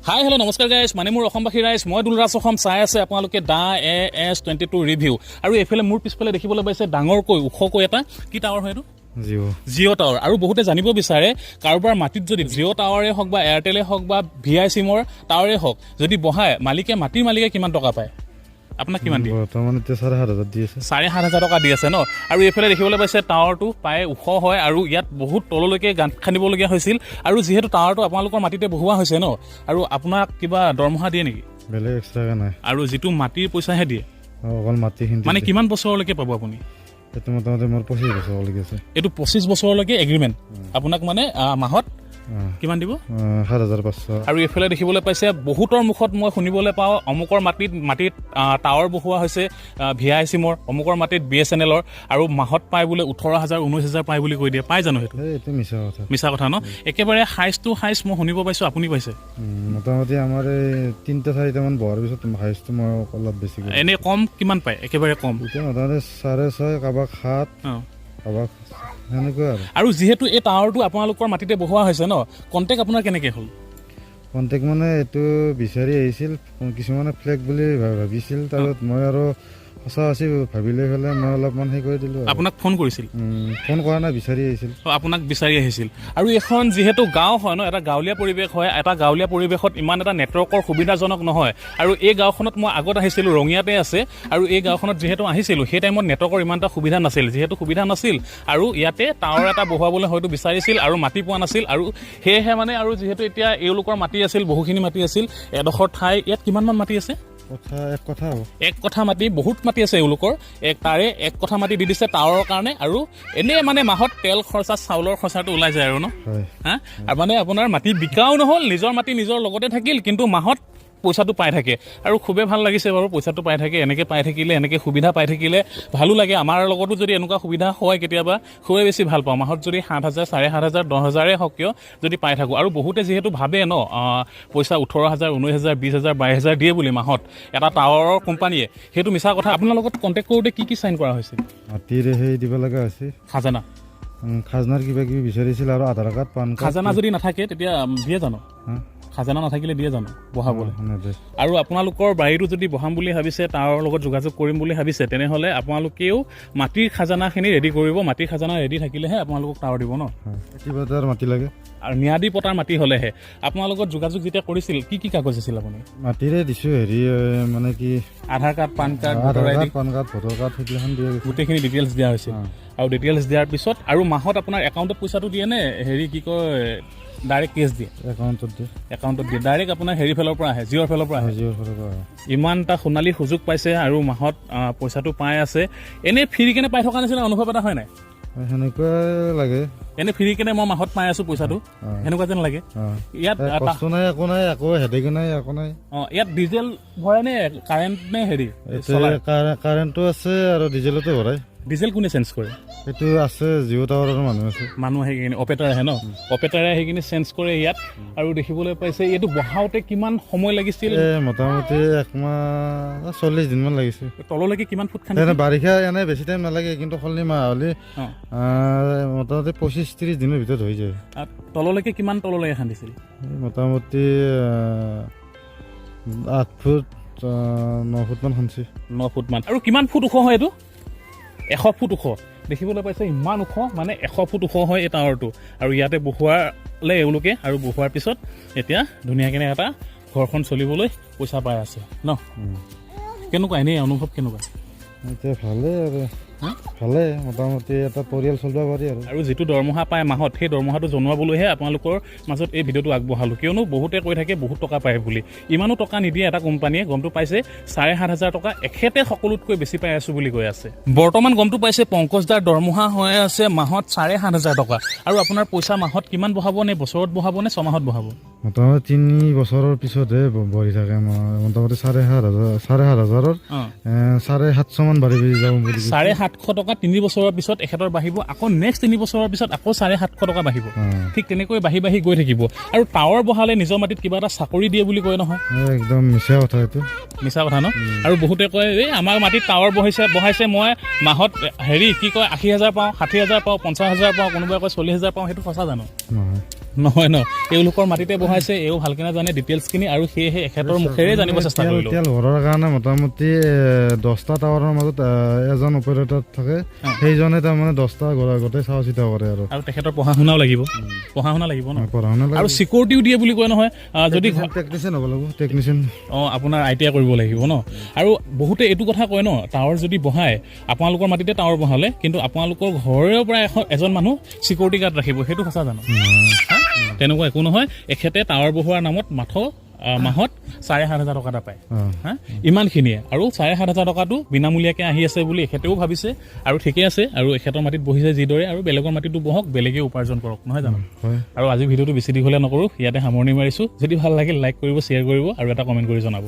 Hi hello' নমস্কাৰ guys, মানে মোৰ অসমবাসী ৰাইজ, মই দুলৰাজ অসম চাই আছে আপোনালোকে দা AS22 ৰিভিউ। আৰু এইফালে মোৰ পিছফালে দেখিবলৈ পাইছে ডাঙৰকৈ ওখকৈ এটা কি টাৱাৰ হয় এইটো? জিঅ' টাৱাৰ। আৰু বহুতে জানিব বিচাৰে কাৰোবাৰ মাটিত যদি জিঅ' টাৱাৰে হওক বা এয়াৰটেলে হওক বা VI চিমৰ টাৱাৰে হওক যদি বহায় মাটিৰ মালিকে কিমান টকা পায়? আপোনাক কিমান দিয়ে? 7,500 দি আছে। 7,500 টকা দি আছে ন। আৰু এইফালে দেখিবলৈ পাইছে টাৱাৰটো প্ৰায় ওখ হয় আৰু ইয়াত বহুত তললৈকে গাঁত খান্দিবলগীয়া হৈছিল। আৰু যিহেতু টাৱাৰটো আপোনালোকৰ মাটিতে বহোৱা হৈছে ন, আৰু আপোনাক কিবা দৰমহা দিয়ে নেকি? বেলেগ এক্সট্ৰাকে নাই। আৰু যিটো মাটিৰ পইচাহে দিয়ে, অকল মাটিখিনি মানে কিমান বছৰলৈকে পাব আপুনি? এইটো মোটামুটি মোৰ 25 বছৰলৈকে আছে। এইটো 25 বছৰলৈকে এগ্ৰিমেণ্ট। আপোনাক মানে মাহত কিমান দিব? 7,500। আৰু এইফালে দেখিবলৈ পাইছে বহুতৰ মুখত মই শুনিবলৈ পাওঁ অমুকৰ মাটিত টাৱাৰ বহোৱা হৈছে VI চিমৰ, অমুকৰ মাটিত BSNLৰ, আৰু মাহত পায় বোলে 18,000 19,000 পায় বুলি কৈ দিয়ে। পাই জানো সেইটো? এইটো মিছা কথা ন। একেবাৰে হাইষ্ট টু হাইষ্ট মই শুনিব পাইছোঁ, আপুনি পাইছে? মোটামুটি আমাৰ এই 3-4মান বহাৰ পিছত হাইষ্টটো মই অলপ বেছি। এনেই কম কিমান পায়? একেবাৰে কম এতিয়া মোটামুটি 6.5 কাৰোবাক 7 কাৰোবাক সেনেকুৱা আৰু যিহেতু এই টাৱাৰটো আপোনালোকৰ মাটিতে বহোৱা হৈছে ন, কণ্টেক্ট আপোনাৰ কেনেকৈ হ'ল? কণ্টেক্ট মানে এইটো বিচাৰি আহিছিল, কিছুমানে ফ্লেগ বুলি ভাবিছিল, তাৰপিছত মই আৰু সঁচা ভাবি লৈ পেলাই মই অলপমান সেই কৰি দিলোঁ। আপোনাক ফোন কৰিছিল? ফোন কৰা নাই, বিচাৰি আহিছিল। আপোনাক বিচাৰি আহিছিল। আৰু এখন যিহেতু গাঁও হয় ন, এটা গাঁৱলীয়া পৰিৱেশ হয়, এটা গাঁৱলীয়া পৰিৱেশত ইমান এটা নেটৱৰ্কৰ সুবিধাজনক নহয়। আৰু এই গাঁওখনত মই আগত আহিছিলোঁ, ৰঙিয়াতে আছে, আৰু এই গাঁওখনত যিহেতু আহিছিলোঁ সেই টাইমত নেটৱৰ্কৰ ইমান এটা সুবিধা নাছিল। যিহেতু সুবিধা নাছিল আৰু ইয়াতে টাৱাৰ এটা বহোৱাবলৈ হয়তো বিচাৰিছিল আৰু মাটি পোৱা নাছিল, আৰু সেয়েহে মানে আৰু যিহেতু এতিয়া এওঁলোকৰ মাটি আছিল, বহুখিনি মাটি আছিল, এডোখৰ ঠাই। ইয়াত কিমানমান মাটি আছে? এক কঠা মাটি, বহুত মাটি আছে এওঁলোকৰ। তাৰে এক কঠা মাটি দি দিছে টাৱাৰৰ কাৰণে। আৰু এনেই মানে মাহত তেল খৰচা, চাউলৰ খৰচাটো ওলাই যায় আৰু ন। আৰু মানে আপোনাৰ মাটি বিকাও নহ'ল, নিজৰ মাটি নিজৰ লগতে থাকিল, কিন্তু মাহত পইচাটো পাই থাকে। আৰু খুবেই ভাল লাগিছে বাৰু, পইচাটো পাই থাকে। এনেকৈ পাই থাকিলে, এনেকৈ সুবিধা পাই থাকিলে ভালো লাগে। আমাৰ লগতো যদি এনেকুৱা সুবিধা হয় কেতিয়াবা, খুবেই বেছি ভাল পাওঁ। মাহত যদি 7,000 7,500 10,000 হওক কিয় যদি পাই থাকোঁ। আৰু বহুতে যিহেতু ভাবে ন পইচা 18,000 19,000 20,000 22,000 দিয়ে বুলি মাহত এটা টাৱাৰৰ কোম্পানীয়ে, সেইটো মিছা কথা। আপোনাৰ লগত কণ্টেক্ট কৰোঁতে কি চাইন কৰা হৈছিল? মাটিৰে সেই দিব লগা হৈছে, খাজনাৰ কিবা কিবি বিচাৰিছিল, আৰু আধাৰ কাৰ্ড, পান কাৰ্ড। খাজানা যদি নাথাকে তেতিয়া দিয়ে জানো? খাজানা নাথাকিলে দিয়ে জানো বহাবলৈ? আৰু আপোনালোকৰ বাৰীটো যদি বহাম বুলি ভাবিছে, তাৰ লগত যোগাযোগ কৰিম বুলি ভাবিছে, তেনেহ'লে আপোনালোকেও মাটিৰ খাজানাখিনি ৰেডি কৰিব। মাটিৰ খাজানা ৰেডি থাকিলেহে আপোনালোকক টাৱাৰ দিব ন। কিবা এটা মাটি লাগে, আৰু ম্যাদী পটাৰ মাটি হ'লেহে। আপোনাৰ লগত যোগাযোগ যেতিয়া কৰিছিল কি কাগজ আছিল আপুনি? মাটিৰে দিছোঁ, হেৰি মানে কি Aadhaar card, PAN card, PAN card, voter card, সেইগিলাখন দিয়ে, গোটেইখিনি ডিটেইলছ দিয়া হৈছিল। আৰু ডিটেইলছ দিয়াৰ পিছত আৰু মাহত আপোনাৰ একাউণ্টত পইচাটো দিয়ে নে হেৰি কি কয় ডাইৰেক্ট কেছ দিয়ে? একাউণ্টত দিয়ে। ডাইৰেক্ট আপোনাৰ হেৰি ফালৰ পৰা আহে, জিঅ'ৰ ফালৰ পৰা আহে। ইমান এটা সোণালী সুযোগ পাইছে আৰু মাহত পইচাটো পাই আছে। এনেই ফ্ৰী কেনে পাই থকা নিচিনা অনুভৱ এটা হয় নাই? সেনেকুৱা লাগে। এনেই ফ্ৰী কেনে মই মাহত পাই আছো পইচাটো, সেনেকুৱা যেন লাগে। ইয়াত একো নাই, একো হেডেক নাই, একো নাই। ইয়াত ডিজেল ভৰাই নে কাৰেণ্ট নে হেৰি? কাৰেণ্টটো আছে আৰু ডিজেলতো ভৰাই। ডিজেল কোনে চেঞ্জ কৰে? সেইটো আছে, জিঅ' টাৱাৰৰ মানুহ আহি কিনে অপাৰেটাৰ আহে ন, অপাৰেটাৰে আহি কিনে চেঞ্জ কৰে ইয়াত। আৰু দেখিবলৈ পাইছে এইটো বহাওঁতে কিমান সময় লাগিছিল? মোটামুটি 1 মাহ 40 দিনমান লাগিছে। তললৈকে কিমান ফুট খান্দিছে? বাৰিষা এনে বেছি টাইম নালাগে, কিন্তু সলনি মাহ হ'লে মোটামুটি 25-30 দিনৰ ভিতৰত হৈ যায়। তললৈকে কিমান তললৈকে খান্দিছিল? মোটামুটি 8 ফুট 9 ফুটমান খান্দিছে। 9 ফুটমান। আৰু কিমান ফুট ওখ হয় এইটো? 100 ফুট ওখ। দেখিবলৈ পাইছে ইমান ওখ, মানে 100 ফুট ওখ হয় এই টাৱাৰটো। আৰু ইয়াতে বহোৱালে এওঁলোকে, আৰু বহোৱাৰ পিছত এতিয়া ধুনীয়াকৈ এটা ঘৰখন চলিবলৈ পইচা পাই আছে ন। কেনেকুৱা এনেই অনুভৱ কেনেকুৱা? এতিয়া ভালে মোটামুটি এটা পৰিয়াল চলিব পাৰি। আৰু যিটো দৰমহা পায় মাহত, সেই দৰমহাটো জনোৱাবলৈহে আপোনালোকৰ মাজত এই ভিডিঅ'টো আগবঢ়ালোঁ। কিয়নো বহুতে কৈ থাকে বহুত টকা পায় বুলি। ইমানো টকা নিদিয়ে এটা কোম্পানীয়ে। গমটো পাইছে 7,500 টকা, এখেতে সকলোতকৈ বেছি পাই আছোঁ বুলি কৈ আছে। বৰ্তমান গমটো পাইছে পংকজদাৰ দৰমহা হৈ আছে মাহত 7,500 টকা। আৰু আপোনাৰ পইচা মাহত কিমান বহাব? নে বছৰত বহাব নে ছমাহত বহাব? মোটামুটি 3 বছৰৰ পিছতহে বহি থাকে। মোটামুটি 7,500 7,700 মান বাঢ়ি যাব বুলি। 7,700 টকা 3 বছৰৰ পিছত এখেতৰ বাঢ়িব, আকৌ নেক্সট 3 বছৰৰ পিছত আকৌ 7,500 টকা বাঢ়িব। ঠিক তেনেকৈ বাঢ়ি গৈ থাকিব। আৰু টাৱাৰ বহালে নিজৰ মাটিত কিবা এটা চাকৰি দিয়ে বুলি কয় নহয়? একদম মিছা কথা, এইটো মিছা কথা ন। আৰু বহুতে কয় এই আমাৰ মাটিত টাৱাৰ বহাইছে, মই মাহত হেৰি কি কয় 80,000 পাওঁ, 60,000 পাওঁ, 50,000 পাওঁ, কোনোবাই কয় 40,000 পাওঁ। সেইটো সঁচা জানো? নহয় ন এওঁলোকৰ মাটিতে বহাইছে এও ভালকে নাজানে ডিটেইলছখিনি আৰু সেয়েহে এখেতৰ মুখেৰে জানিব চেষ্টা কৰিলোঁ তেল ভৰাৰ কাৰণে মোটামুটি 10টা টাৱাৰৰ মাজত এজন অপাৰেটৰ থাকে সেইজনে তাৰমানে 10টা গোটেই চোৱা চিতা কৰে আৰু তেখেতৰ পঢ়া শুনাও লাগিব ন পঢ়া শুনা আৰু চিকিউৰিটিও দিয়ে বুলি কয় নহয় যদি টেকনিচিয়ান হ'ব লাগিব টেকনিচিয়ান আপোনাৰ ITI কৰিব লাগিব ন আৰু বহুতে এইটো কথা কয় ন টাৱাৰ যদি বহায় আপোনালোকৰ মাটিতে টাৱাৰ বহালে কিন্তু আপোনালোকৰ ঘৰৰ পৰা এজন মানুহ চিকিউৰিটি গাৰ্ড ৰাখিব সেইটো সঁচা জানো তেনেকুৱা একো নহয় এখেতে টাৱাৰ বহোৱাৰ নামত মাহত 7,500 টকা এটা পায় হা ইমানখিনিয়ে আৰু 7,500 টকাটো বিনামূলীয়াকৈ আহি আছে বুলি এখেতেও ভাবিছে আৰু ঠিকে আছে আৰু এখেতৰ মাটিত বহিছে যিদৰে আৰু বেলেগৰ মাটিতো বহক বেলেগে উপাৰ্জন কৰক নহয় জানো আৰু আজি ভিডিঅ'টো বেছি দীঘলীয়া নকৰোঁ ইয়াতে সামৰণি মাৰিছোঁ যদি ভাল লাগিল লাইক কৰিব শ্বেয়াৰ কৰিব আৰু এটা কমেণ্ট কৰি জনাব